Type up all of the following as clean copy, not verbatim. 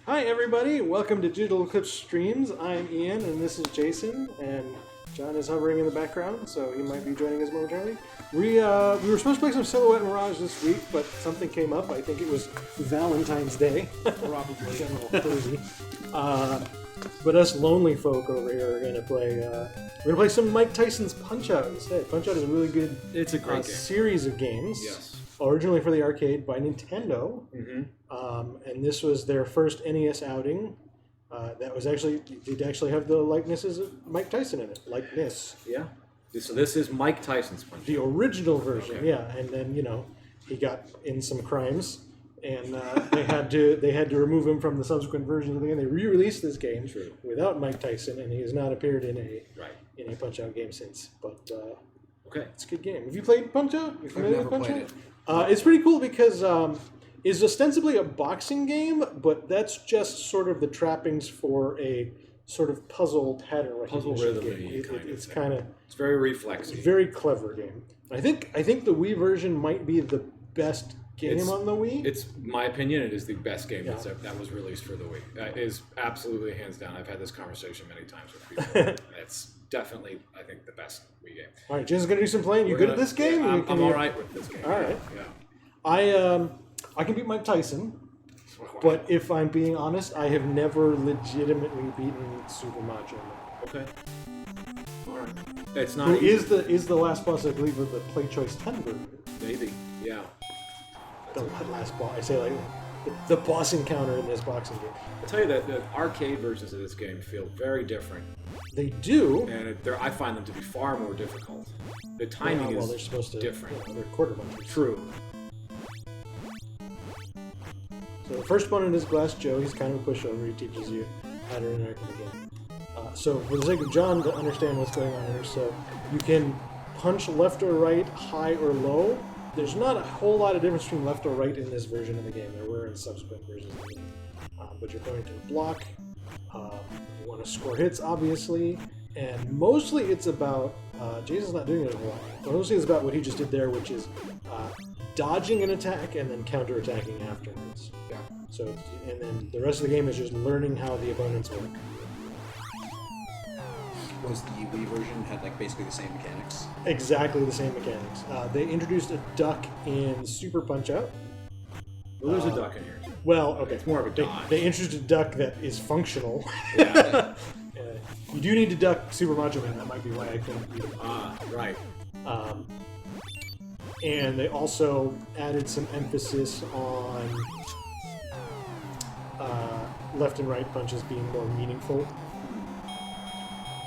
Hi everybody, welcome to Digital Eclipse Streams. I'm Ian and this is Jason, and John is hovering in the background, so he might be joining us momentarily. We were supposed to play some Silhouette Mirage this week, but something came up. I think it was Valentine's Day. Probably. General cozy. But us lonely folk over here are going to play some Mike Tyson's Punch-Out instead. Punch-Out is a really good it's a great series of games. Yes. Originally for the arcade by Nintendo. Mm-hmm. And this was their first NES outing. That was actually, did actually have the likenesses of Mike Tyson in it. Likeness. Yeah. So this is Mike Tyson's Punch-Out. The original version, okay. yeah. And then, he got in some crimes, and they had to remove him from the subsequent versions of the game. They re-released this game without Mike Tyson, and he has not appeared in a Punch-Out game since. But okay, it's a good game. Have you played Punch-Out? I've never played it. It's pretty cool because it's ostensibly a boxing game, but that's just sort of the trappings for a sort of puzzle pattern recognition rhythm game. It's very reflexive. Very clever game. I think the Wii version might be the best game on the Wii. It's my opinion. It is the best game that was released for the Wii. It is absolutely hands down. I've had this conversation many times with people. It's definitely, I think, the best Wii game. All right, Jason's gonna do some playing. You good at this game? Yeah, I'm all right with this game. All right. Yeah. I can beat Mike Tyson, but if I'm being honest, I have never legitimately beaten Super Macho. Okay. All right. It's not. Who is the last boss, I believe, of the Play Choice 10 version? Maybe. Yeah. The last boss. I say like the boss encounter in this boxing game. I'll tell you that the arcade versions of this game feel very different. They do. And I find them to be far more difficult. The timing is they're supposed to, different. They're quarter punches. True. So the first opponent is Glass Joe. He's kind of a pushover. He teaches you how to interact with the game. So for the sake of John to understand what's going on here, so you can punch left or right, high or low. There's not a whole lot of difference between left or right in this version of the game. There were in subsequent versions of the game. But you're going to block. You want to score hits, obviously. And mostly it's about... Jason's not doing it a whole lot. Mostly it's about what he just did there, which is dodging an attack and then counterattacking afterwards. Yeah. So, and then the rest of the game is just learning how the opponents work. Was the Wii version had basically the same mechanics? Exactly the same mechanics. They introduced a duck in Super Punch-Out. Well, there's a duck in here. Well, okay. It's more of a dodge. They introduced a duck that is functional. Yeah. You do need to duck Super Macho Man. That might be why I couldn't beat him. Right. And they also added some emphasis on left and right punches being more meaningful.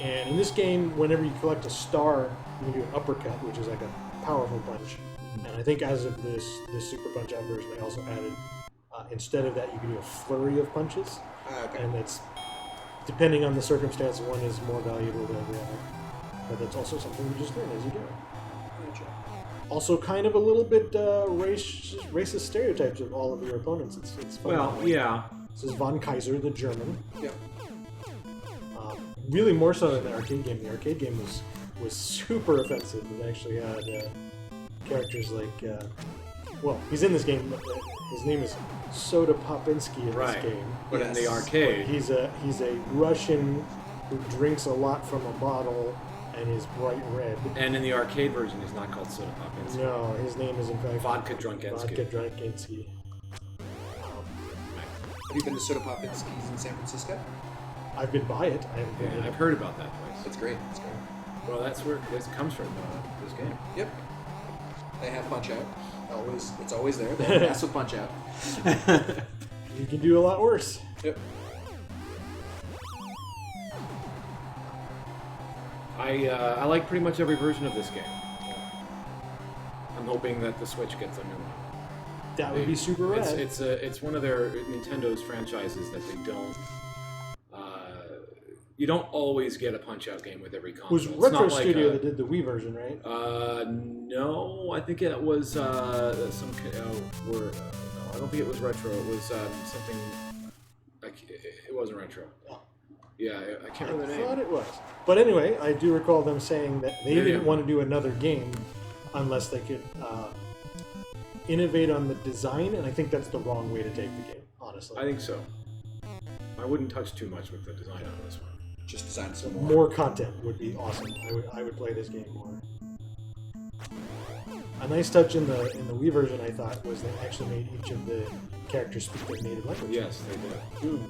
And in this game, whenever you collect a star, you can do an uppercut, which is like a powerful punch. And I think as of this Super Punch-Out version, they also added, instead of that, you can do a flurry of punches. Okay. And it's, depending on the circumstance, one is more valuable than the other. But that's also something you just learn as you go. Gotcha. Also, kind of a little bit racist stereotypes of all of your opponents. It's fun. Well, yeah. This is Von Kaiser, the German. Yeah. Really more so than the arcade game. The arcade game was super offensive. It actually had characters like... well, he's in this game, but his name is Soda Popinski in this game. But in the arcade... He's a Russian who drinks a lot from a bottle and is bright red. And in the arcade version, he's not called Soda Popinski. No, his name is in fact... Vodka Drunkensky. Vodka Drunkensky. Have you been to Soda Popinski's in San Francisco? I've been by it. I haven't been in I've it. heard about that place. It's great. It's great. Well, that's where this comes from, this game. Yep. They have Punch-Out. It's always there. They have massive Punch-Out. You can do a lot worse. Yep. I like pretty much every version of this game. I'm hoping that the Switch gets a new one. That would be super rad. It's one of their Nintendo's franchises that they don't. You don't always get a Punch-Out game with every console. It was Retro Studio that did the Wii version, right? No, I think it was some. No, I don't think it was Retro. It was something. It wasn't Retro. Oh. Yeah, I can't remember the name. I thought it was. But anyway, I do recall them saying that they didn't want to do another game unless they could innovate on the design, and I think that's the wrong way to take the game, honestly. honestly. I think so. I wouldn't touch too much with the design on this one. Just design some more. More content would be awesome. I would play this game more. A nice touch in the Wii version, I thought, was they actually made each of the characters speak their native language. Yes, they did.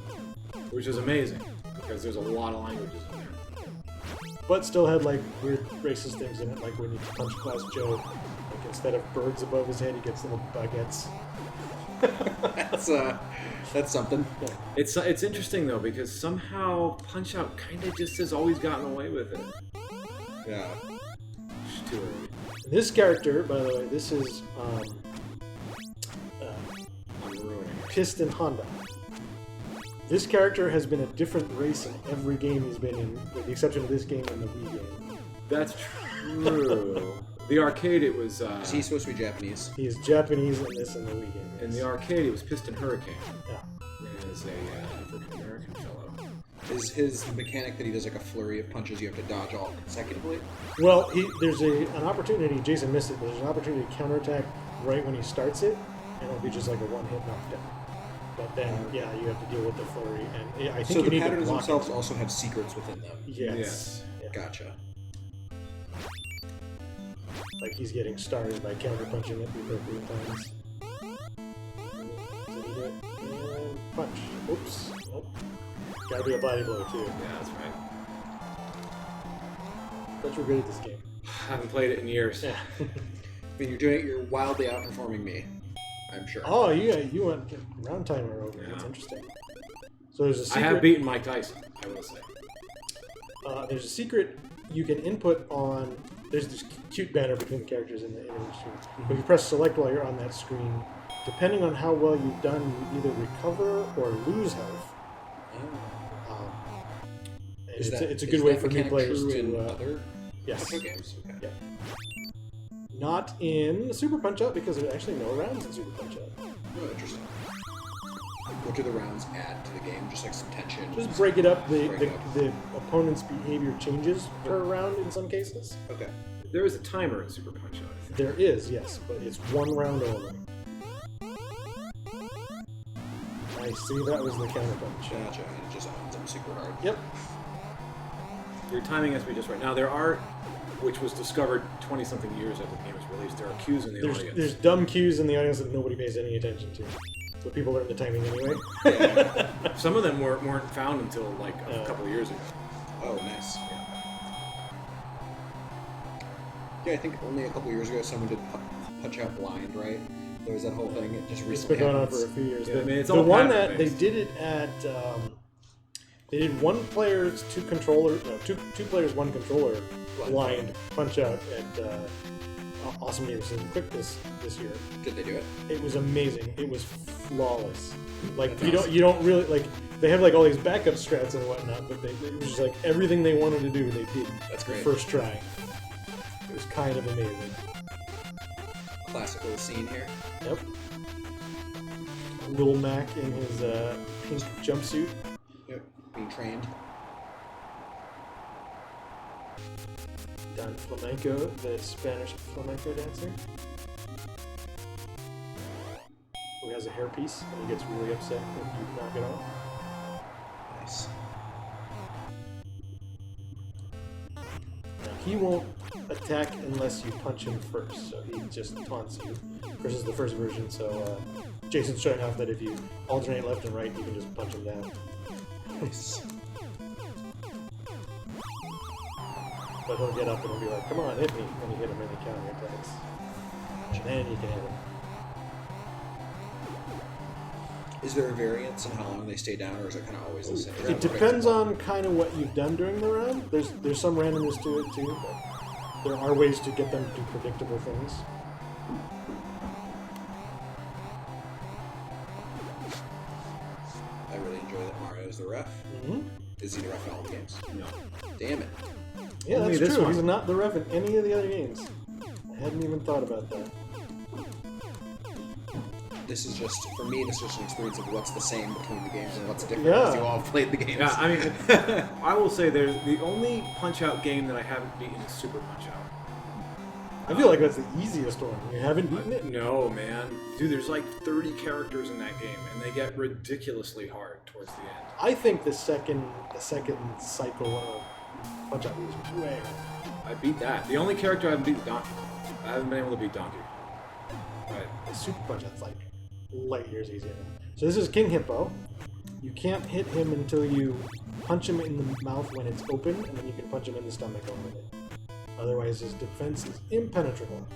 Which is amazing, because there's a lot of languages in there. But still had like weird racist things in it, like when you punch Glass Joe, like instead of birds above his head, he gets little baguettes. That's something. Yeah. It's interesting though, because somehow Punch-Out kind of just has always gotten away with it. Yeah. It's too early. This character, by the way, this is I'm ruining it. Piston Honda. This character has been a different race in every game he's been in, with the exception of this game and the Wii game. That's true. The arcade, it was... Is he supposed to be Japanese? He is Japanese in this and the Wii game. in the arcade, it was Piston Hurricane. Yeah. As a African-American fellow. Is his mechanic that he does like a flurry of punches you have to dodge all consecutively? Well, there's an opportunity, Jason missed it, but there's an opportunity to counterattack right when he starts it, and it'll be just like a one-hit knockdown. But then, yeah, you have to deal with the flurry, and I think So you the need to patterns block themselves it. also have secrets within them. Yes. Yeah. Gotcha. Like he's getting started by counterpunching at the appropriate times. So you do it, and punch. Oops. Oh. Gotta be a body blow, too. Yeah, that's right. But you're good at this game. I haven't played it in years. Yeah. I mean, you're wildly outperforming me. I'm sure. Oh, you went round timer over. Yeah. That's interesting. So there's a I secret. have beaten Mike Tyson, I will say. There's a secret you can input on. There's this cute banner between the characters in the image screen. But if you press select while you're on that screen, depending on how well you've done, you either recover or lose health. It's a good way for new players to. Other Yes. video games? Okay. Yeah. Not in Super Punch-Out because there are actually no rounds in Super Punch-Out. Oh, interesting. What do the rounds add to the game? Just like some tension? Just break it up. Break it up. The opponent's behavior changes per round in some cases. Okay. There is a timer in Super Punch-Out, I think. There is, yes, but it's one round only. I see that was the counterpunch. Gotcha. And it just owns them super hard. Yep. Your timing has to be just right. Now, there are, which was discovered 20-something years after the game was released, there are cues in the audience. There's dumb cues in the audience that nobody pays any attention to. So people learn the timing anyway. Some of them weren't found until like a couple of years ago. Oh, nice. Yeah, I think only a couple years ago someone did Punch-Out Blind, right? There was that whole thing. It just It's recently been going on happened. for a few years. Yeah, The, I mean, it's the all one that pattern-based. they did it at, they did one players, two controller, no, two players, one controller blind punch out at Awesome Games and Quick this year. Did they do it? It was amazing. It was flawless. Like That's you don't really like. They have like all these backup strats and whatnot, but it was just like everything they wanted to do, they did. That's the great. first try. It was kind of amazing. Classic little scene here. Yep. Little Mac in his pink jumpsuit. Yep. Being trained. Don Flamenco, the Spanish flamenco dancer, who has a hairpiece and he gets really upset when you knock it off. Nice. Now, he won't attack unless you punch him first, so he just taunts you versus the first version. So Jason's showing off that if you alternate left and right, you can just punch him down. Nice. But he'll get up and he'll be like, "Come on, hit me!" And you hit him in the counter attacks, and then you can hit him. Is there a variance in how long they stay down, or is it kind of always the same? It depends on kind of what you've done during the round. There's some randomness to it too, but there are ways to get them to do predictable things. I really enjoy that Mario's the ref. Mm-hmm. Is he the ref in all the games? No. Damn it. Yeah, Only that's this true. one. He's not the ref in any of the other games. I hadn't even thought about that. This is just, for me, this is just an experience of what's the same between the games and what's different Yeah. because you all have played the games. Yeah, I mean, I will say there's the only Punch-Out game that I haven't beaten is Super Punch-Out. I feel like that's the easiest one. You haven't beaten it? No, man. Dude, there's like 30 characters in that game, and they get ridiculously hard towards the end. I think the second cycle of Punch-Out is way I beat that. The only character I haven't beat is Donkey. I haven't been able to beat Donkey. But the Super Punch-Out's like light years easier. So this is King Hippo. You can't hit him until you punch him in the mouth when it's open, and then you can punch him in the stomach only. Otherwise, his defense is impenetrable.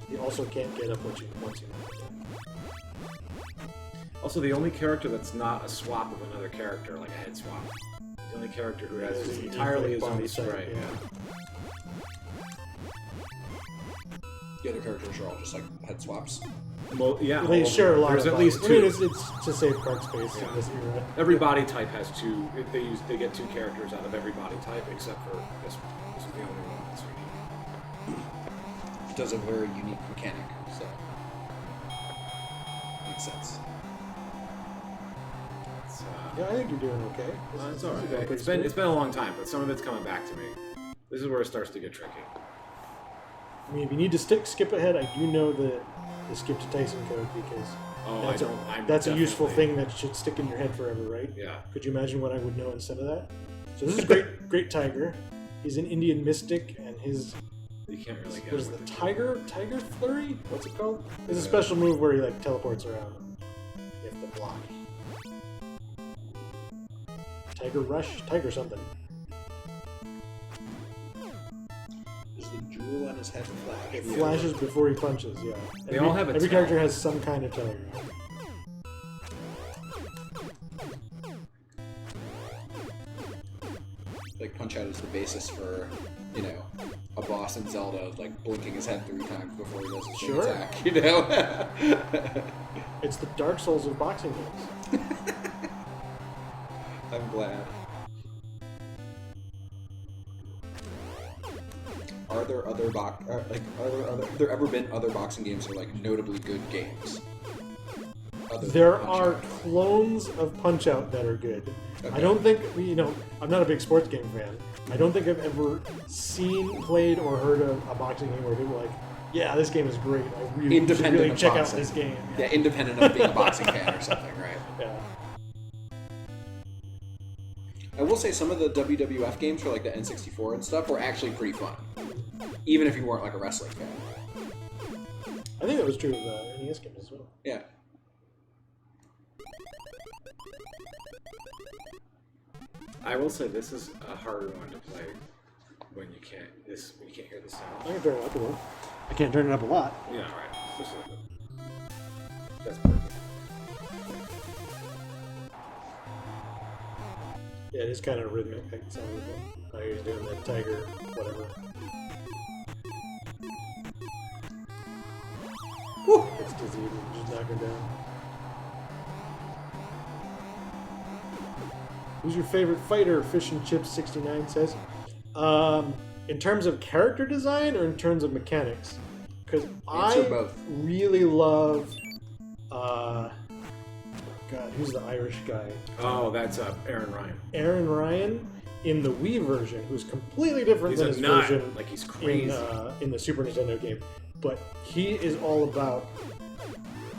He also can't get up once you knock him. also, the only character that's not a swap of another character, like a head swap. The only character who has Is entirely his own body type, sprite. yeah. The other characters are all just like head swaps. Well, yeah, They all of share a them. lot There's of at least bodies. two. I mean, it's to save card space in this era. Every body type has two. They get two characters out of every body type, except for this one. This is the only one that's unique. It does a very unique mechanic, so makes sense. It's, Yeah, I think you're doing okay. it's all This is right. pretty It's been a long time, but some of it's coming back to me. This is where it starts to get tricky. I mean, if you need to skip ahead, I do know the skip to Tyson code because that's a useful thing that should stick in your head forever, right? Yeah. Could you imagine what I would know instead of that? So this is great tiger. He's an Indian mystic, and his You can't really get what is it the with tiger flurry? What's it called? It's a special move where he like teleports around. You have to block. Tiger rush, tiger something. Does the jewel on his head flash? It flashes before he punches. Yeah. They all have a every tail. character has some kind of telegram. Like Punch-Out is the basis for, you know, a boss in Zelda like blinking his head 3 times before he does his Sure. attack. You know. It's the Dark Souls of boxing games. I'm glad. Are there there ever been other boxing games that are like notably good games? Other than There Punch-Out? are clones of Punch-Out that are good. Okay. I don't think, I'm not a big sports game fan. I don't think I've ever seen, played, or heard of a boxing game where people are like, yeah, this game is great. I really should Independent really of check out boxing. this game. Yeah, independent of being a boxing fan or something, right? Yeah. I will say some of the WWF games for like the N64 and stuff were actually pretty fun, even if you weren't like a wrestling fan. I think that was true of the NES games as well. Yeah. I will say this is a harder one to play when you can't hear the sound. I can turn it up a little. I can't turn it up a lot. Yeah, right. Just a little bit. That's perfect. Yeah, it is kind of rhythmic. I can sound like he's doing the tiger, whatever. Woo! It's dizzy. Just knock him down. Who's your favorite fighter? Fish and Chips 69 says. In terms of character design or in terms of mechanics? Because Answer I both. really love. God, who's the Irish guy? Oh, that's Aaron Ryan. Aaron Ryan in the Wii version, who's completely different He's than a his nut. version Like he's crazy. in the Super Nintendo game. But he is all about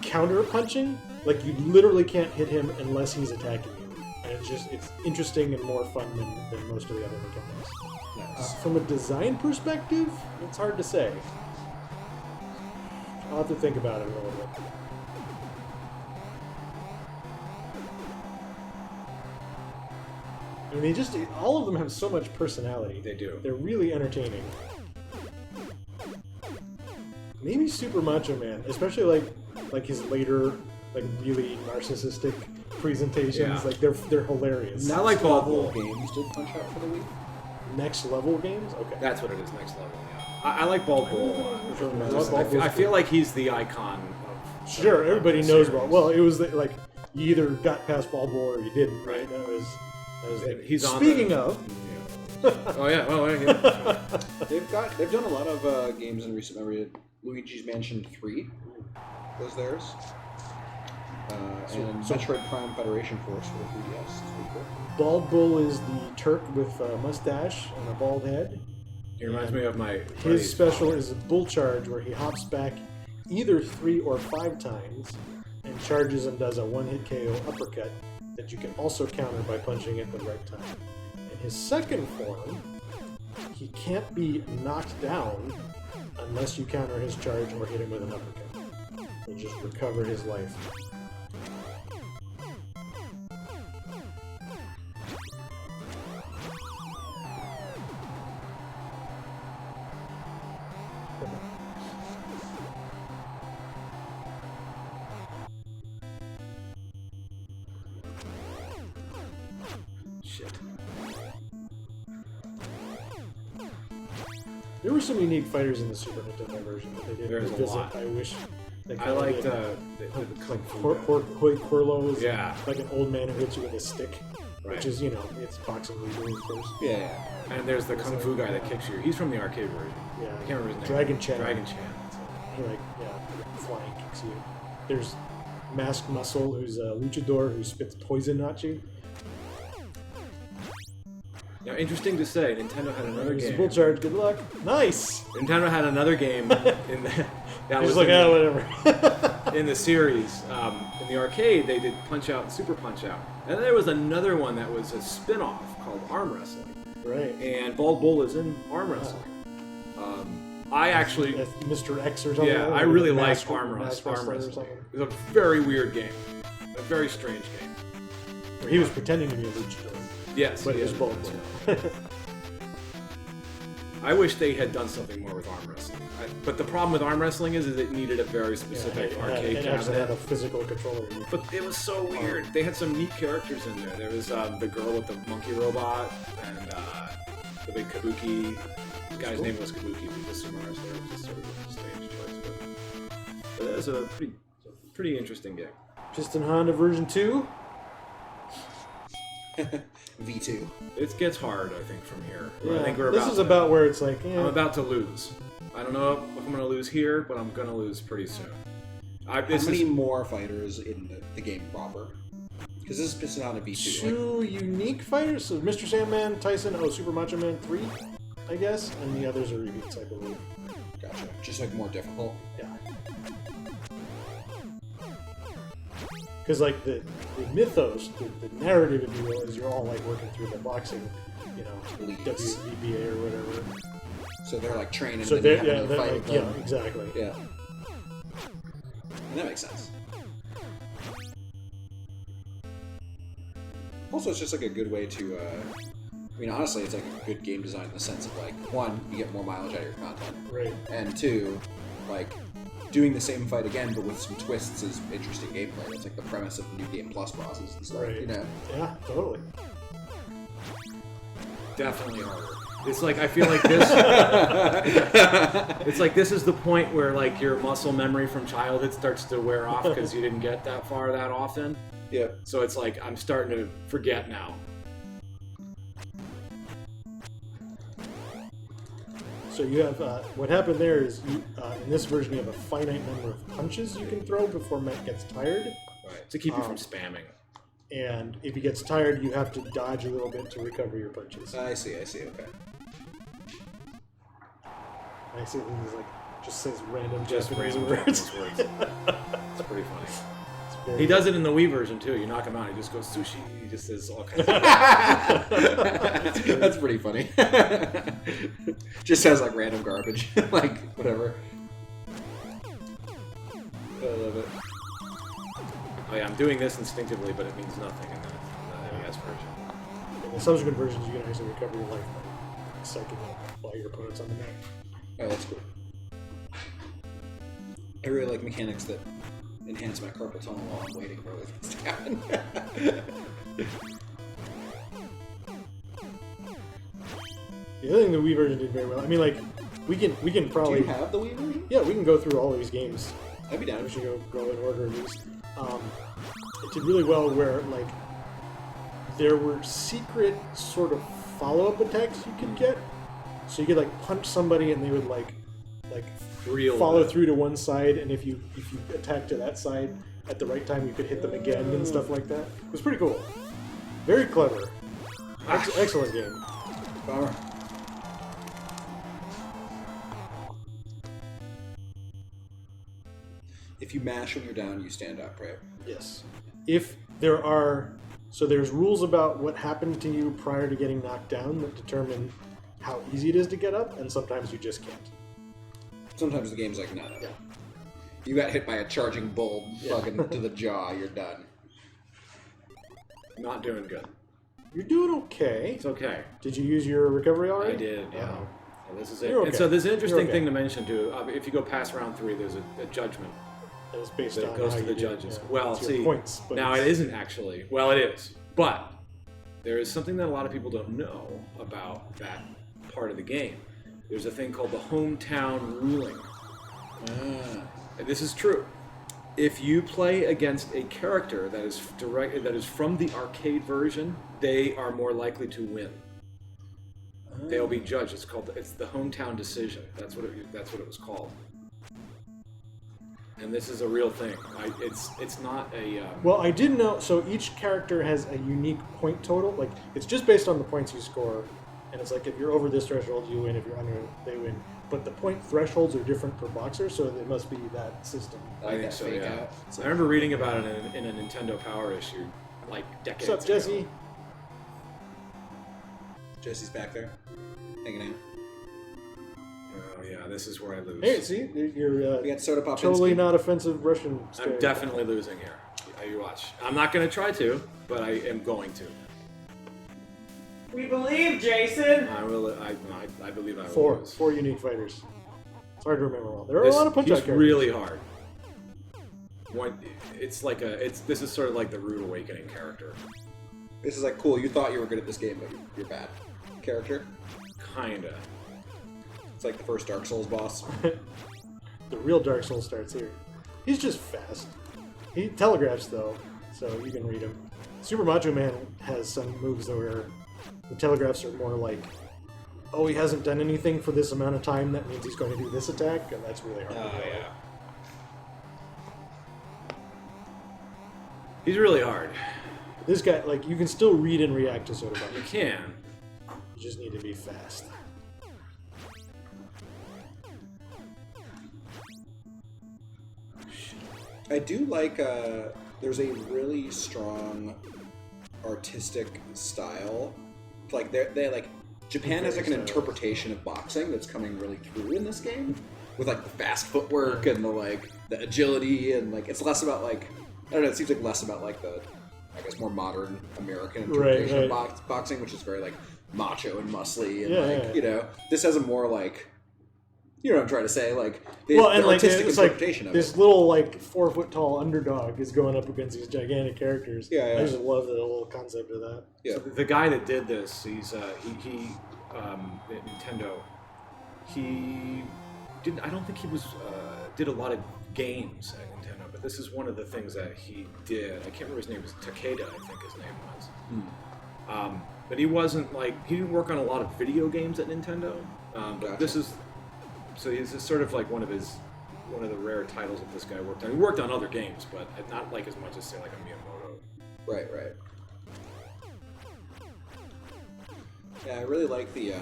counter punching. Like you literally can't hit him unless he's attacking you, and it's interesting and more fun than most of the other mechanics. Nice. From a design perspective, it's hard to say. I'll have to think about it a little bit. I mean, all of them have so much personality. They do. They're really entertaining. Maybe Super Macho Man, especially like his later, like really narcissistic presentations. Yeah. Like they're hilarious. Not like Ball Bull. Games did Punch-Out for the Wii. Next level games. Okay. That's what it is. Next level. Yeah. I like Ball Bull a lot. Ball Bull's I feel like he's the icon of. Sure, of everybody the knows series. Well, it was like you either got past Ball Bull or you didn't. Right. That was He's on Speaking the- of. Oh yeah. Oh yeah. They've done a lot of games in recent memory. Luigi's Mansion 3 was theirs. And Metroid Prime Federation Force for the 3DS. It's pretty cool. Bald Bull is the Turk with a mustache and a bald head. He reminds me of my His buddy's special father. is a bull charge where he hops back either 3 or 5 times and charges and does a one-hit KO uppercut that you can also counter by punching at the right time. In his second form, he can't be knocked down unless you counter his charge or hit him with an uppercut. He'll just recover his life. Shit. There were some unique fighters in the Super Nintendo version that they did There's a revisit. lot. I wish they I liked did. the Kung Fu guy. Hoi Quirlo is Yeah. like an old man who hits you with a stick, Right. which is, you know, it's boxing legal, of course. Yeah. And there's the Kung Fu guy that kicks you. He's from the arcade version. Yeah. I can't remember his name. Dragon Chan. Dragon Chan. That's it. He like, flying kicks you. There's Masked Muscle, who's a luchador who spits poison at you. Now, interesting to say, Nintendo had another There's a game. bull charge, good luck. Nice! Nintendo had another game in the, that He's was like, in, whatever. in the series. In the arcade, they did Punch Out and Super Punch Out. And then there was another one that was a spin-off called Arm Wrestling. Right. And Bald Bull is in Arm Wrestling. I actually... That's Mr. X or something. Yeah, like I that, really Masked- liked Arm Masked Wrestling. Wrestler or something. It was a very weird game. A very strange game. Where he was pretending to be a luchador, Yes. but he was yeah. Bald Bull. I wish they had done something more with arm wrestling. But the problem with arm wrestling is it needed a very specific arcade it actually had cabinet. a physical controller. But it was so weird. They had some neat characters in there. There was the girl with the monkey robot and the big Kabuki. The guy's name was Kabuki. He was a sumo wrestler. It was just sort of a stage choice. But it was a pretty interesting game. Piston Honda version 2. V2. It gets hard, I think, from here. Yeah, I think we're this about is to, about where it's like, I'm about to lose. I don't know if I'm going to lose here, but I'm going to lose pretty soon. How many more fighters in the game proper? Because this is Piston on a V2. two unique fighters. So Mr. Sandman, Tyson, Super Macho Man 3, I guess, and the others are repeats, I believe. Gotcha. Just like more difficult. Yeah. Because like the mythos, the narrative, if you will, is you're all like working through the boxing, you know, Leagues. WBA or whatever. So they're like training So and then they're, you have yeah, another they're fight like, with yeah, them. exactly. Yeah. And that makes sense. Also, it's just like a good way to, I mean, honestly, it's like a good game design in the sense of like, one, you get more mileage out of your content, Right. and two, like, doing the same fight again but with some twists is interesting gameplay. That's like the premise of New Game Plus bosses and stuff, Right. you know? Yeah, totally. Definitely harder. It's like I feel like this. It's like this is the point where like your muscle memory from childhood starts to wear off because you didn't get that far that often. Yeah. So it's like I'm starting to forget now. So you have what happened there is you, in this version you have a finite number of punches you can throw before Matt gets tired, Right. To keep you from spamming. and if he gets tired, you have to dodge a little bit to recover your punches. I see, okay. I see things like just says random Just Japanese random words. Japanese words. It's pretty funny. It's very He does it in the Wii version too. You knock him out, he just goes sushi. He just says all kinds of That's pretty funny. Just sounds like random garbage. Like, whatever. I love it. Oh yeah, I'm doing this instinctively, but it means nothing in the NES version. In the subsequent versions, you can actually recover your life by psyching up while your opponent's on the mat. Oh, that's cool. I really like mechanics that enhance my carpal tunnel while I'm waiting for other things to happen. The other thing the Wii version did very well. I mean, like we can Do probably you have the Wii version? yeah, we can go through all of these games. I'd be down. We should go in order at least. It did really well where like there were secret sort of follow-up attacks you could get. So you could like punch somebody and they would like Real follow through to one side, and if you attack to that side at the right time, you could hit them again and stuff like that. It was pretty cool. Very clever. Excellent game. Bummer. If you mash when you're down, you stand up, right? Yes. If there are... So there's rules about what happened to you prior to getting knocked down that determine how easy it is to get up, and sometimes you just can't. Sometimes the game's like, no. Yeah. You got hit by a charging bull fucking to the jaw, you're done. Not doing good. You're doing okay. It's okay. Did you use your recovery already? I did, yeah. Uh-oh. And this is it. You're okay. And so there's an interesting okay. thing to mention, too. If you go past round 3, there's a judgment That is based that on goes how to the you do. judges. Yeah. Well, It's your see, points, but now it's- it isn't actually. Well, it is. But there is something that a lot of people don't know about that part of the game. There's a thing called the hometown ruling. And this is true. If you play against a character that is from the arcade version, they are more likely to win. They'll be judged. It's the hometown decision. That's what it was called. And this is a real thing. It's not a. Well, I did know. So each character has a unique point total. Like it's just based on the points you score, and it's like if you're over this threshold, you win. If you're under, they win. But the point thresholds are different per boxer, so it must be that system. I think that so. fake Yeah. out. I remember reading about it in a Nintendo Power issue, like decades What's up, ago. Jesse? Jesse's back there, hanging out. Oh yeah, this is where I lose. Hey, see, you're We got Soda Pop. totally not offensive Russian. I'm stereotype. definitely losing here. You watch. I'm not going to try to, but I am going to. We believe, Jason! I will. I believe I will Four lose. unique fighters. It's hard to remember all. There are a lot of punch-out He's characters. really hard. This is sort of like the Rude Awakening character. This is like cool. You thought you were good at this game, but you're bad. Character. Kinda. It's like the first Dark Souls boss. The real Dark Souls starts here. He's just fast. He telegraphs though, so you can read him. Super Macho Man has some moves that where the telegraphs are more like, oh, he hasn't done anything for this amount of time, that means he's going to do this attack, and that's really hard to do. Yeah. He's really hard. This guy, like, you can still read and react to Soda Pop. You can. You just need to be fast. I do like, there's a really strong artistic style. Like, they like, Japan has like an interpretation of boxing that's coming really through in this game. With like the fast footwork and the agility and like, it's less about like, I don't know, it seems like less about like the, I guess, more modern American interpretation of boxing, which is very like macho and muscly and you know, this has a more like, you know what I'm trying to say, like the artistic interpretation of this it. little like 4 foot tall underdog is going up against these gigantic characters. Yeah. I just love the whole concept of that. Yeah. So the guy that did this, he's at Nintendo. He didn't. I don't think he was did a lot of games at Nintendo, but this is one of the things that he did. I can't remember his name. It was Takeda, I think his name was. But he wasn't like, he didn't work on a lot of video games at Nintendo. But Gotcha. this is, so he's sort of like one of the rare titles that this guy worked on. He worked on other games, but not like as much as say like a Miyamoto. Right. Yeah, I really like the.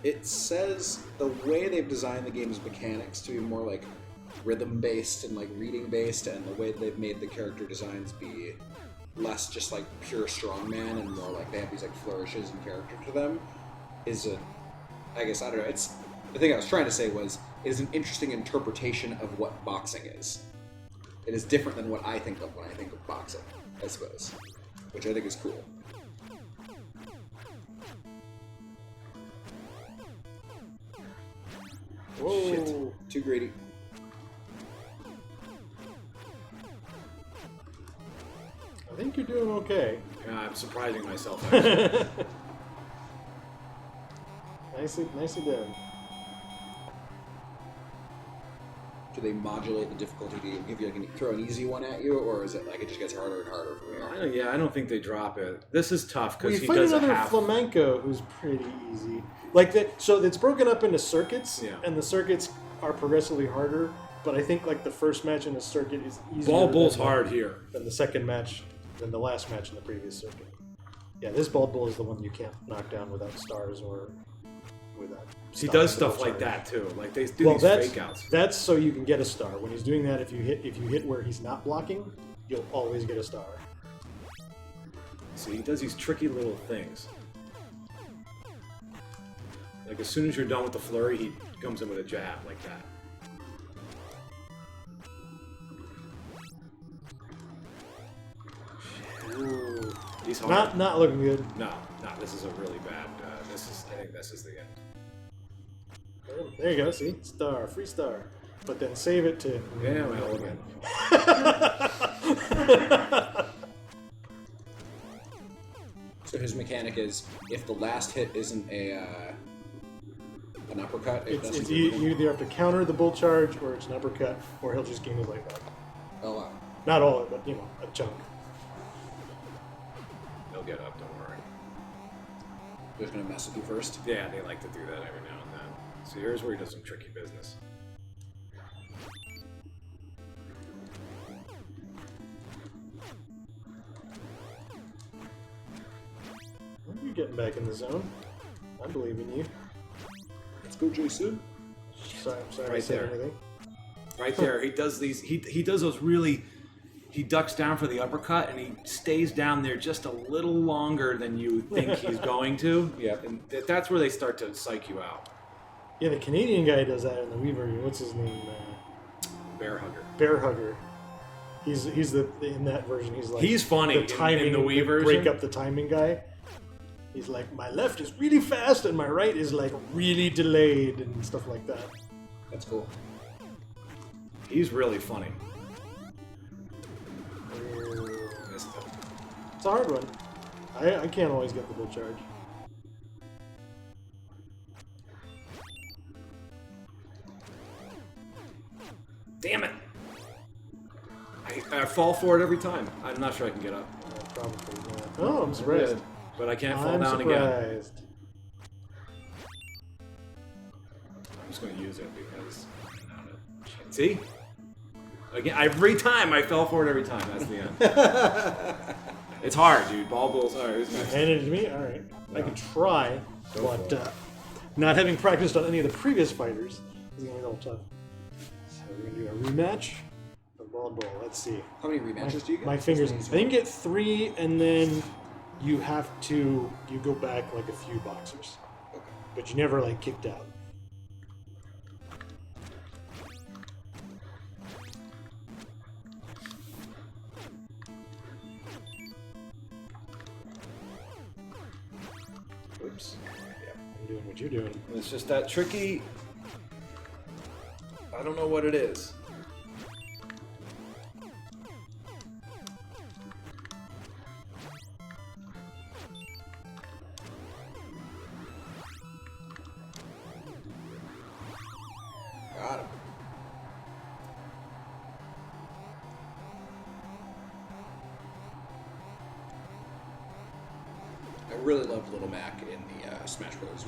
It says the way they've designed the game's mechanics to be more like rhythm-based and like reading-based, and the way they've made the character designs be less just like pure strongman and more like they have these like flourishes and character to them is I guess, I don't know, it's, the thing I was trying to say was, it is an interesting interpretation of what boxing is. It is different than what I think of when I think of boxing, I suppose, which I think is cool. Whoa. Shit. Too greedy. I think you're doing okay. Yeah, I'm surprising myself. Actually. Nicely done. Do they modulate the difficulty to give you like throw an easy one at you, or is it like it just gets harder and harder from here? I don't think they drop it. This is tough We because he fight does a another half. flamenco who's pretty easy. Like that, so it's broken up into circuits, Yeah. and the circuits are progressively harder. But I think like the first match in the circuit is easier. Ball Bull's than hard here. Than the second match, than the last match in the previous circuit. Yeah, this Ball Bull is the one you can't knock down without stars or with that. He does stuff like that too. Like they do these that's, fake outs. That's so you can get a star. When he's doing that, if you hit where he's not blocking, you'll always get a star. See, he does these tricky little things. Like as soon as you're done with the flurry, he comes in with a jab like that. Ooh. He's hard. Not looking good. No, this is a really bad. I think this is the end. There you go. See, star, free star. But then save it to. Yeah, well, again. So his mechanic is if the last hit isn't an uppercut, you either have to counter the bull charge, or it's an uppercut, or he'll just gain his life back. Oh wow. Not all of it, but a chunk. He'll get up. Don't worry. They're just gonna mess with you first. Yeah, they like to do that every now and then. So here's where he does some tricky business. You're getting back in the zone. I believe in you. Let's go, Jason. Sorry, I'm sorry Right I said there. anything. Right there, he does these. He does those really. He ducks down for the uppercut, and he stays down there just a little longer than you think he's going to. Yeah, and that's where they start to psych you out. Yeah, the Canadian guy does that in the Wii version. What's his name? Bear hugger. Bear Hugger. He's in that version. He's like He's funny the timing in the Wii version. break up the timing guy. He's like, my left is really fast and my right is like really delayed and stuff like that. that's cool. He's really funny. It's a hard one. I can't always get the bull charge. Damn it! I fall for it every time. I'm not sure I can get up. Probably. Yeah. Oh, I'm surprised. Good, but I can't fall I'm down again. surprised. I'm just going to use it because. See? Again, every time I fell for it every time. That's the end. It's hard, dude. Ball bulls. All right, who's next? Hand it to me? Alright. I can try, Go but for it. not having practiced on any of the previous fighters is going to be a little tough. So we're going to do a rematch of Ball Ball. Let's see. How many rematches do you get? My fingers. I think you get 3, and then you go back like a few boxers. Okay. But you never like kicked out. Oops. I'm doing what you're doing. It's just that tricky. I don't know what it is. Got him. I really loved Little Mac in the Smash Bros.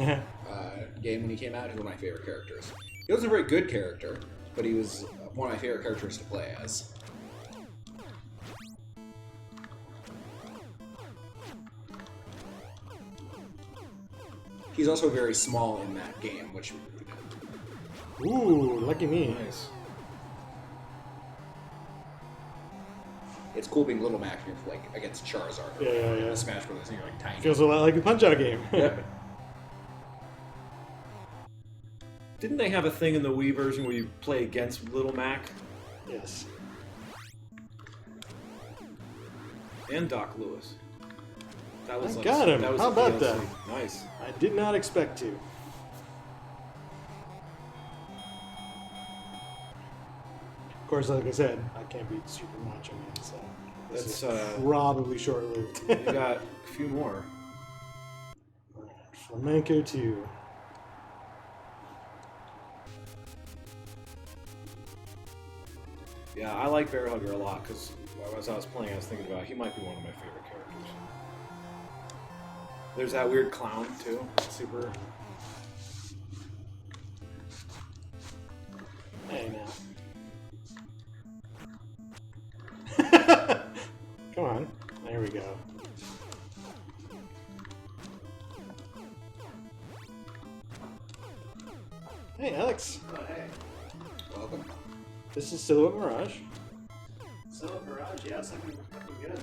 Game when he came out. He was one of my favorite characters. He wasn't a very good character, but he was one of my favorite characters to play as. He's also very small in that game, which... Ooh, lucky me. Nice. It's cool being Little Mac if you're like against Charizard. Or Yeah. in Smash Bros. And you're like tiny. Feels a lot like a Punch-Out game. Yeah. Didn't they have a thing in the Wii version where you play against Little Mac Yes. and Doc Lewis? That was I got him. That was How a about DLC. that? Nice. I did not expect to. Of course, like I said, I can't beat Super Macho Man, so this That's is probably short-lived. you got a few more. Flamenco 2. Yeah, I like Bear Hugger a lot because as I was playing, I was thinking about he might be one of my favorite characters. There's that weird clown too. Super. Hey now. Come on. There we go. Hey, Alex. Oh, hey. Welcome. This is Silhouette Mirage. So, Mirage, yeah, it's looking good.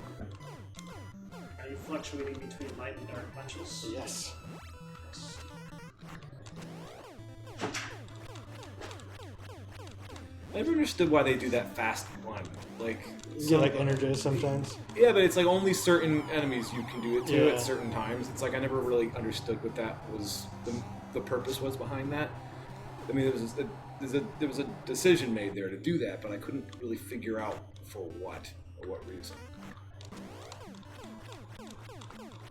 Are you fluctuating between light and dark punches? Yes. I never understood why they do that fast one. Like, You get like energized sometimes. yeah, but it's like only certain enemies you can do it to Yeah. at certain times. It's like I never really understood what that was. The purpose was behind that. I mean, there was a decision made there to do that, but I couldn't really figure out for what or what reason.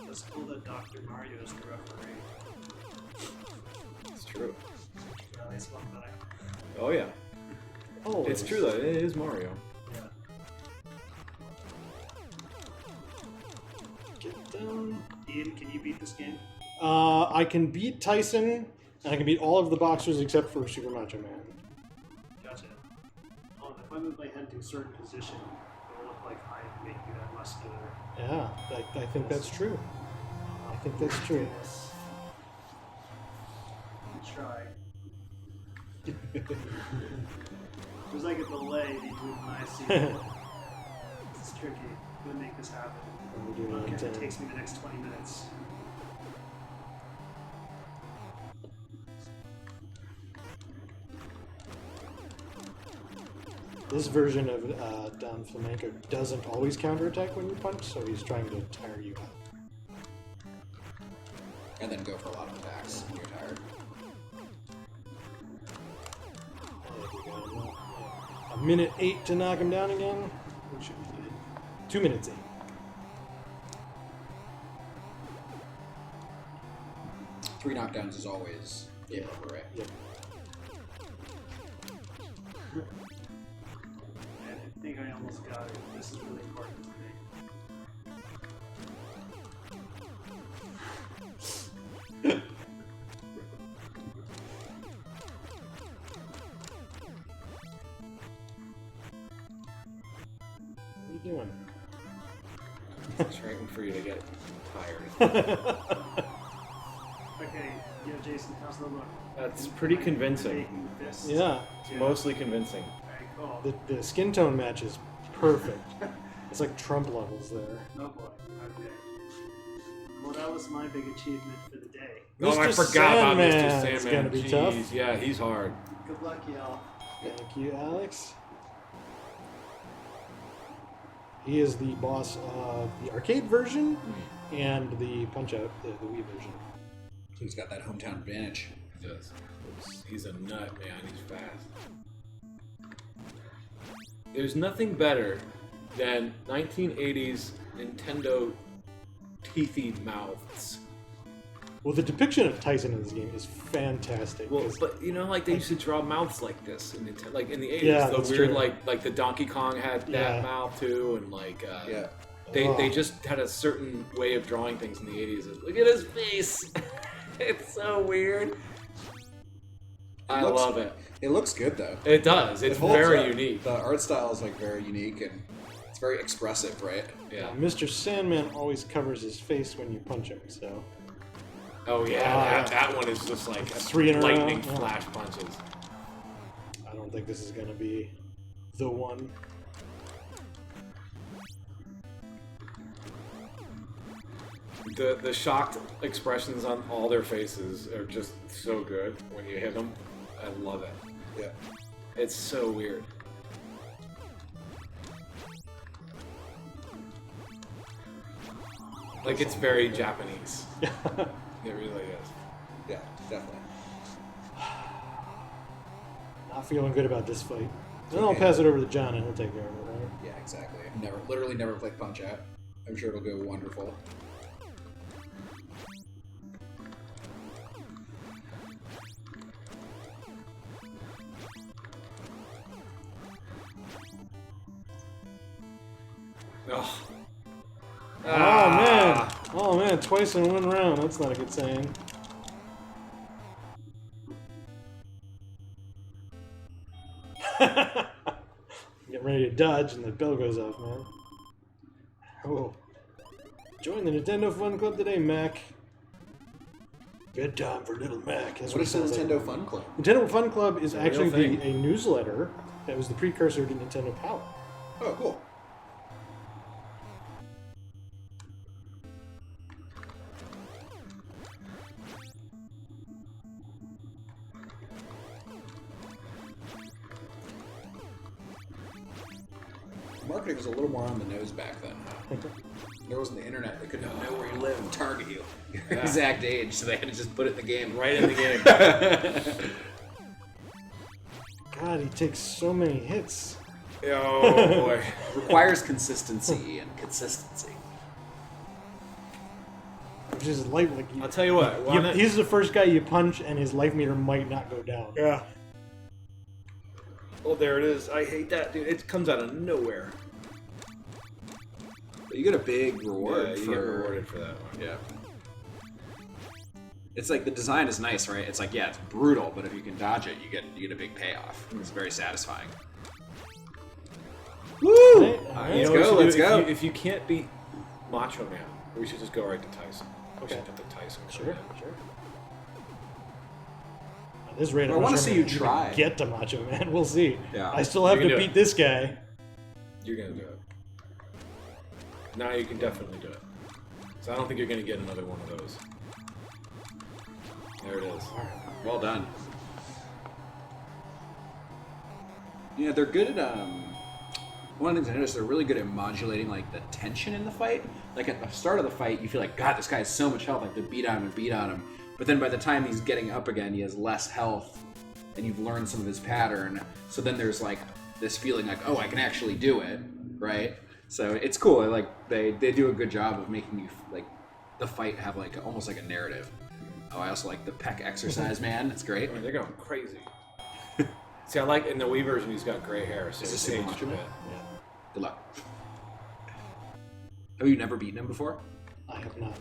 It's cool that Dr. Mario is the referee. It's true. At least one that Oh yeah, Oh, it's true though. It is Mario. yeah. Get down. Ian, can you beat this game? I can beat Tyson, and I can beat all of the boxers except for Super Macho Man. Gotcha. Oh, if I move my head to a certain position, it will look like I make you that muscular. Yeah, I think that's true. I think that's true. Yes. Try. There's like a delay between when I see it. It's tricky. I'm gonna make this happen. We'll do it on It 10. takes me the next 20 minutes. This version of Don Flamenco doesn't always counterattack when you punch, so he's trying to tire you out. And then go for a lot of attacks when you're tired. There we go. A minute 8 to knock him down again. We should be good. 2 minutes 8. Three knockdowns is always game over, right? Yep. I think I almost got it. This is really important to me. What are you doing? Just waiting for you to get tired. Okay, yeah, Jason, how's the look? That's pretty convincing. Making fists? Yeah, It's mostly convincing. Very cool. the skin tone match is perfect. It's like Trump levels there. Oh boy. Okay. Well, that was my big achievement for the day. Oh, I Mr. forgot about Mr. Sandman. Sandman. It's gonna be Jeez, tough. yeah, he's hard. Good luck, y'all. Thank you, Alex. He is the boss of the arcade version and the Punch-Out, the Wii version. So he's got that hometown advantage. He does. He's a nut, man. He's fast. There's nothing better than 1980s Nintendo teethy mouths. Well, the depiction of Tyson in this game is fantastic. Well, 'cause- but you know, like they used to draw mouths like this in Nintendo, like in the 80s. Yeah, the that's weird, true. like the Donkey Kong had that Yeah. mouth too, and like Yeah. they Oh. just had a certain way of drawing things in the 80s. Look at his face. It's so weird. I looks- love it. It looks good though. It does. It's It holds very up. unique. The art style is like very unique and it's very expressive, right? Yeah. Mr. Sandman always covers his face when you punch him, so... Oh yeah, yeah. that one is just like 3 in a row. lightning Yeah. flash punches. I don't think this is going to be the one. The shocked expressions on all their faces are just so good when you hit them. I love it. Yeah. It's so weird. Like it's very Japanese. It really is. Yeah, definitely. Not feeling good about this fight. Then I'll pass it over to John and he'll take care of it, right? Yeah, exactly. Literally never played Punch Out. I'm sure it'll go wonderful. Oh. Oh man, twice in one round. That's not a good sign. Getting ready to dodge and the bell goes off, man. Oh. Join the Nintendo Fun Club today, Mac. Bedtime for Little Mac. That's What is the it sounds Nintendo like. Fun Club? Nintendo Fun Club is a actually real thing. a newsletter that was the precursor to Nintendo Power. Oh, cool. Marketing was a little more on the nose back then. There wasn't the internet. They couldn't know where you live and target you, your exact age, so they had to just put it in the game. Right in the game. God, he takes so many hits. Oh boy. Requires consistency and consistency. Which is life like I'll tell you what. he's the first guy you punch, and his life meter might not go down. Yeah. Oh, there it is. I hate that, dude. It comes out of nowhere. But you get a big reward Yeah, you for get rewarded for that one. Yeah. It's like the design is nice, right? It's like, yeah, it's brutal, but if you can dodge it, you get a big payoff. It's very satisfying. Woo! Right? You Let's know what we go, should let's do? go. If you can't beat Macho Man, we should just go right to Tyson. We Okay. should put the Tyson. Sure. At this rate, Well, I'm I not wanna sure see I'm you gonna try. even get to Macho Man. We'll see. Yeah. I still have You can to do beat it. this guy. You're gonna do it. Now you can definitely do it. So I don't think you're gonna get another one of those. There it is. Well done. Yeah, they're good at one of the things I noticed, they're really good at modulating like the tension in the fight. Like at the start of the fight, you feel like, God, this guy has so much health, like to beat on him and beat on him. But then by the time he's getting up again, he has less health, and you've learned some of his pattern. So then there's like this feeling like, oh, I can actually do it, right? So it's cool. Like they do a good job of making you like the fight have like almost like a narrative. Oh, I also like the peck exercise, man. That's great. I mean, they're going crazy. See, I like in the Wii version he's got gray hair, so Is it's this Super aged a Macho bit. Man? Good luck. Have you never beaten him before? I have not.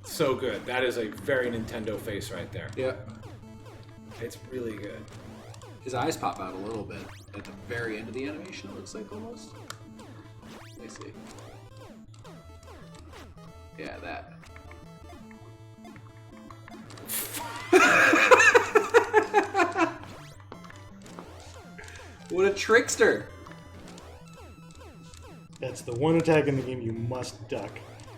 So good. That is a very Nintendo face right there. Yeah. It's really good. His eyes pop out a little bit at the very end of the animation, it looks like almost. Let me see. Yeah, that. What a trickster! That's the one attack in the game you must duck.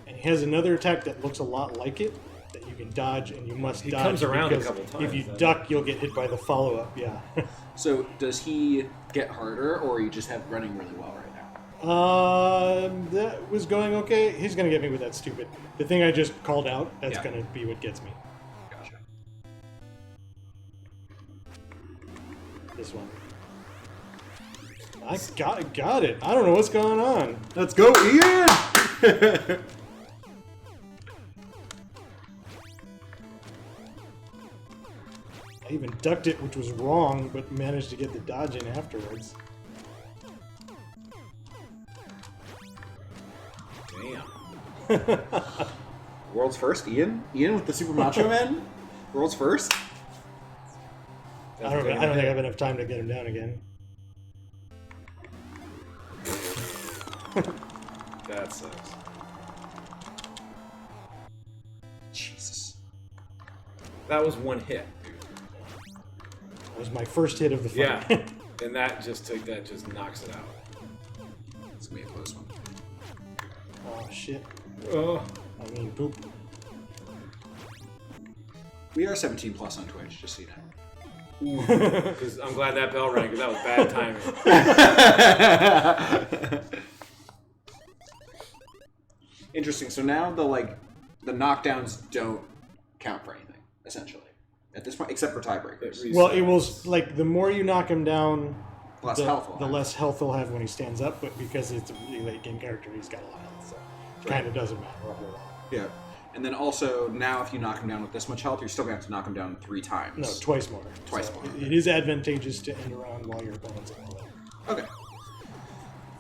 And he has another attack that looks a lot like it that you can dodge, and you must He dodge. comes around a because couple times, if you doesn't duck, you'll get hit by the follow-up. Yeah. So, does he get harder, or you just have running really well right now? That was going okay. He's gonna get me with that stupid. The thing I just called out. That's Yeah. gonna be what gets me. Gotcha. This one. I got it. I don't know what's going on. Let's go, Ian! I even ducked it, which was wrong, but managed to get the dodge in afterwards. Damn. World's first, Ian? Ian with the Super Macho Man? World's first? I don't think I have enough time to get him down again. That sucks. Jesus. That was one hit, dude. That was my first hit of the fight. Yeah. And that just knocks it out. It's gonna be a close one. Oh shit. Oh. I mean, poop. We are 17 plus on Twitch, just so you know. Because I'm glad that bell rang, because that was bad timing. Interesting. So now the knockdowns don't count for anything, essentially, at this point, except for tiebreakers. Well, it will like the more you knock him down, Less the, health. will the have. less health he'll have when he stands up. But because it's a really late game character, he's got a lot of health, so it kind of doesn't matter a whole lot. Yeah. And then also now, if you knock him down with this much health, you're still gonna have to knock him down 3 times. No, twice more. Twice So more. It is advantageous to end around while your opponent's in all that. Okay.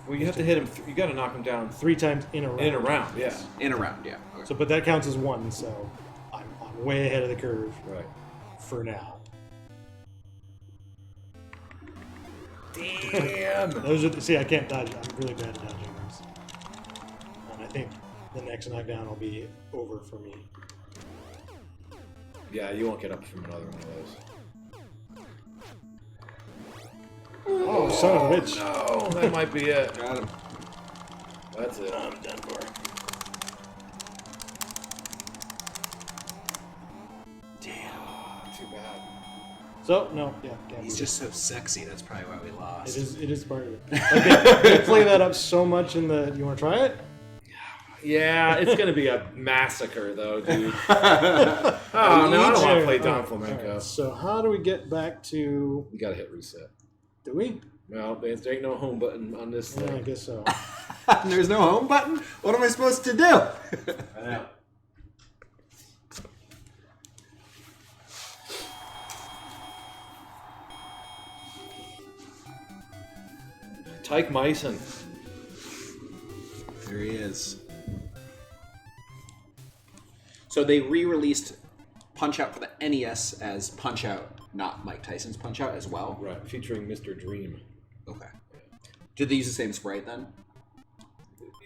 Well, you have to hit him. You got to knock him down 3 times in a round. in a round. Yeah. In a round, yeah. Okay. So, but that counts as 1. So I'm way ahead of the curve Right. for now. Damn. Those are see, I can't dodge. I'm really bad at dodging those. And I think the next knockdown will be over for me. Yeah, you won't get up from another one of those. Oh, son of a bitch. No, that might be it. Got him. That's it. I'm done for. Too bad. So, no, yeah. Can't He's be. just so sexy. That's probably why we lost. It is part of it. Like they play that up so much in the... You want to try it? Yeah, it's gonna be a massacre though, dude. Oh no, I don't want to play Don Flamenco. Right, so how do we get back to... You gotta hit reset. Do we? Well, there ain't no home button on this thing. Yeah, I guess so. There's no home button? What am I supposed to do? I know. Tyke Myson. There he is. So they re-released Punch-Out for the NES as Punch-Out, not Mike Tyson's Punch-Out as well? Right, featuring Mr. Dream. Okay. Did they use the same sprite then?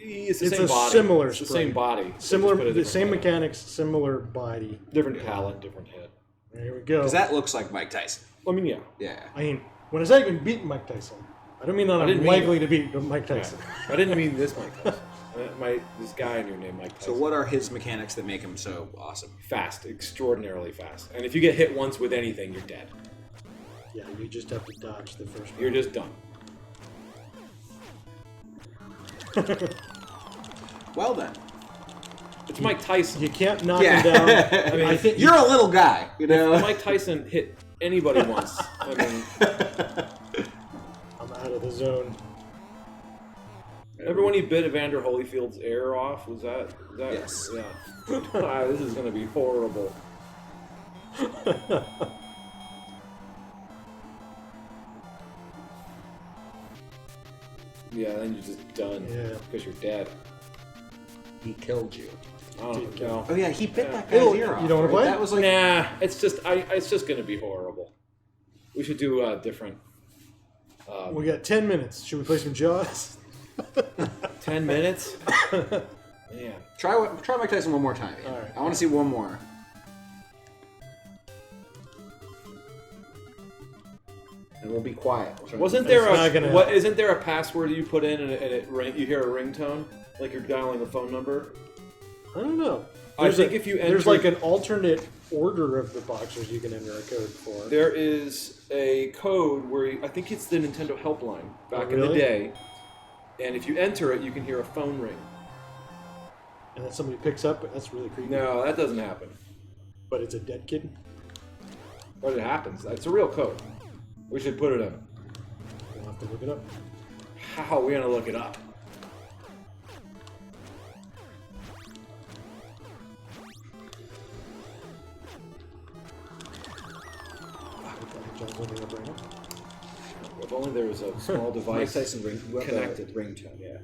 It's the It's same a body. similar It's the sprite. same body. They Similar, just put a the different same color. mechanics, similar body. Different palette, different head. There we go. Because that looks like Mike Tyson. I mean, yeah. Yeah. I mean, when I say I can beat Mike Tyson, I don't mean that didn't I'm mean likely to beat Mike Tyson. I didn't mean this Mike Tyson. This guy in your name, Mike Tyson. So what are his mechanics that make him so awesome? Fast, extraordinarily fast. And if you get hit once with anything, you're dead. Yeah, you just have to dodge the first one. You're just done. Well then. It's Mike Tyson. You can't knock Yeah. him down. I mean, I think You're a little guy, you know? Mike Tyson hit anybody once. I mean, I'm out of the zone. remember when he bit Evander Holyfield's ear off? Was that? Yes. Yeah. Ah, this is going to be horrible. Yeah, then you're just done. Yeah. Because you're dead. He killed you. I don't know. Oh yeah, he bit that Ew, guy's ear off. you don't wanna play? That was like Nah, it's just going to be horrible. We should do a different. We got 10 minutes. Should we play some Jaws? 10 minutes? Man. try Mike Tyson one more time. Ian. All right. I want to see one more. And we'll be quiet. Wasn't there It's not gonna happen. isn't there a password you put in and you hear a ringtone like you're dialing a phone number? I don't know. I think if you enter, There's like an alternate order of the boxers you can enter a code for. there is a code where I think it's the Nintendo helpline back in the really? day, and if you enter it, you can hear a phone ring. And then somebody picks up. That's really creepy. No, that doesn't happen. But it's a dead kid. But it happens. It's a real code. We should put it in. We'll have to look it up. How are we gonna look it up? John's looking it up right now. If only there was a small Mike device Tyson connected. ringtone. Yeah.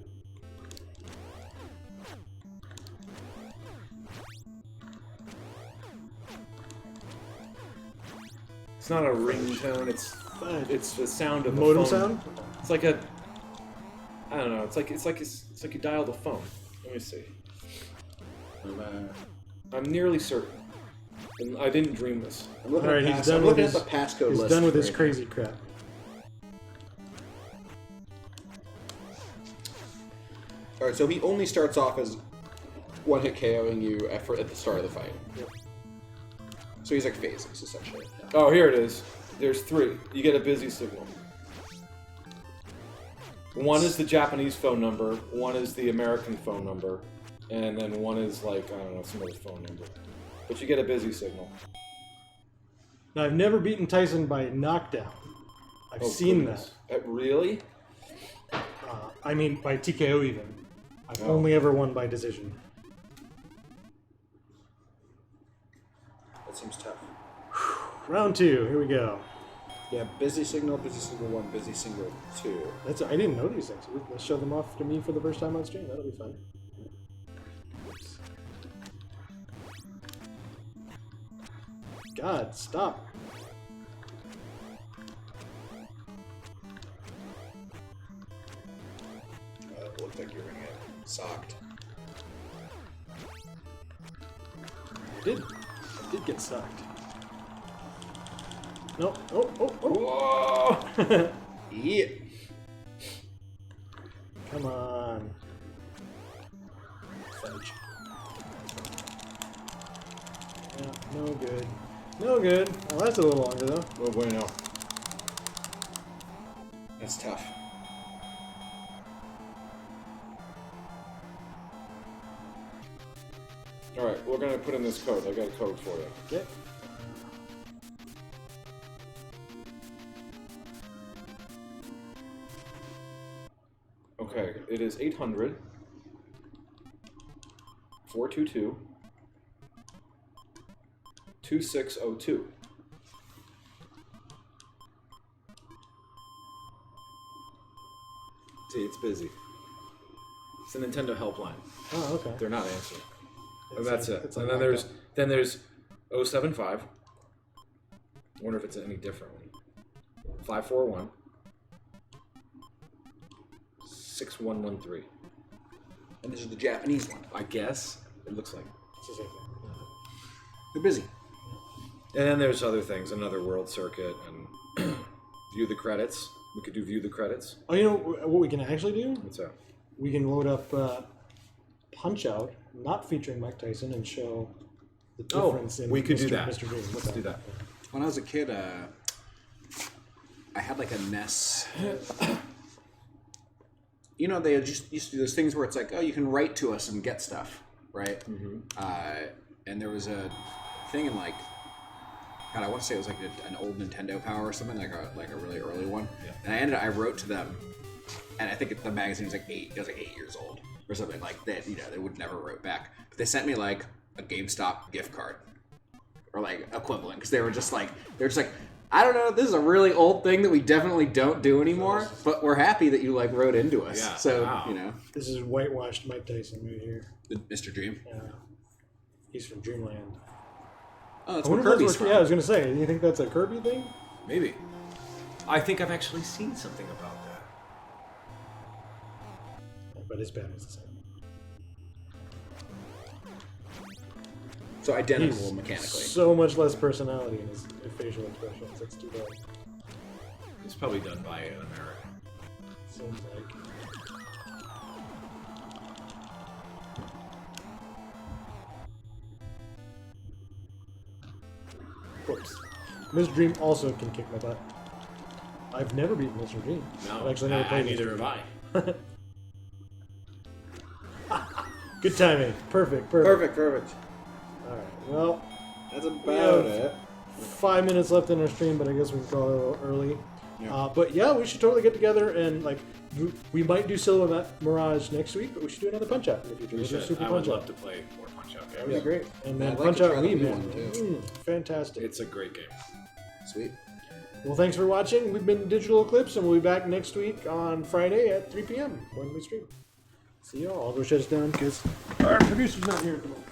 It's not a ringtone. It's the sound of a Modem phone. sound? It's like a. I don't know. It's like you dial the phone. Let me see. I'm nearly certain. And I didn't dream this. I'm looking, All right, at, he's done I'm with looking his- at the passcode He's list. done with his right now. crazy crap. All right, so he only starts off as one-hit KOing you at the start of the fight. Yep. So he's like phases, essentially. Oh, here it is. There's 3. You get a busy signal. One is the Japanese phone number, one is the American phone number, and then one is like, I don't know, some other phone number. But you get a busy signal. Now, I've never beaten Tyson by knockdown. I've Oh, seen goodness. Really? that. I mean, by TKO even. I've Oh. only ever won by decision. That seems tough. Round 2. Here we go. Yeah, busy signal 1, busy signal 2. I didn't know these things. Let's show them off to me for the first time on stream. That'll be fun. Oops. God, stop. It looked like you were gonna get socked. I did. get sucked. Nope. Oh. Whoa! Yeah. Come on. Fudge. Yeah, no good. No good. Well, that's a little longer, though. Oh, bueno. That's tough. Alright, we're gonna put in this code. I got a code for you. Okay. Okay, it is 800 422 2602. See, it's busy. It's the Nintendo helpline. Oh, okay. They're not answering. It's And that's like- it. it's And like then there's 075. I wonder if it's any differently. 541 6113. And this is the Japanese one. I guess it looks like. It's the same thing. They're busy. And then there's other things, another world circuit, and view the credits. We could do view the credits. Oh, you know what we can actually do? What's that? We can load up Punch Out, not featuring Mike Tyson, and show the difference in we could do Mr. that. Mr. Dream. Let's do that. When I was a kid, I had like a NES. You know, they just used to do those things where it's like, oh, you can write to us and get stuff, right? Mm-hmm. And there was a thing in like, God, I want to say it was like an old Nintendo Power or something, like a really early one. Yeah. And I wrote to them, and I think the magazine was like 8 years old or something like that. You know, they would never wrote back, but they sent me like a GameStop gift card or like equivalent because they were just like I don't know, this is a really old thing that we definitely don't do anymore, but we're happy that you like wrote into us. Yeah, So wow. you know, This is whitewashed Mike Tyson right here. Mr. Dream. He's from Dreamland. Oh, that's I where wonder if Kirby's that's from. what, yeah, I was gonna say. Do you think that's a Kirby thing? Maybe. I think I've actually seen something about that. But his battery's the same. So identical He's mechanically. so much less personality in his facial expressions. It's too bad. It's probably done by an American. Seems like. Of course. Mr. Dream also can kick my butt. I've never beaten Mr. Dream. I've actually never played neither Mr. have I. Good timing. Perfect. Perfect. Alright, well, That's about have it. 5 minutes left in our stream, but I guess we can call it a little early. Yeah. But yeah, we should totally get together and like we might do Silhouette Mirage next week, but we should do another Punch Out in the future. We We'll do should. Super I would Punch love Out. to play more Punch Out That games. would be great. And then I'd like Punch to Out try the Wii, Wii man. one, too. Fantastic. It's a great game. Sweet. Well, thanks for watching. We've been Digital Eclipse, and we'll be back next week on Friday at 3 p.m. when we stream. See y'all. I'll go shut us down because our producer's not here at the moment.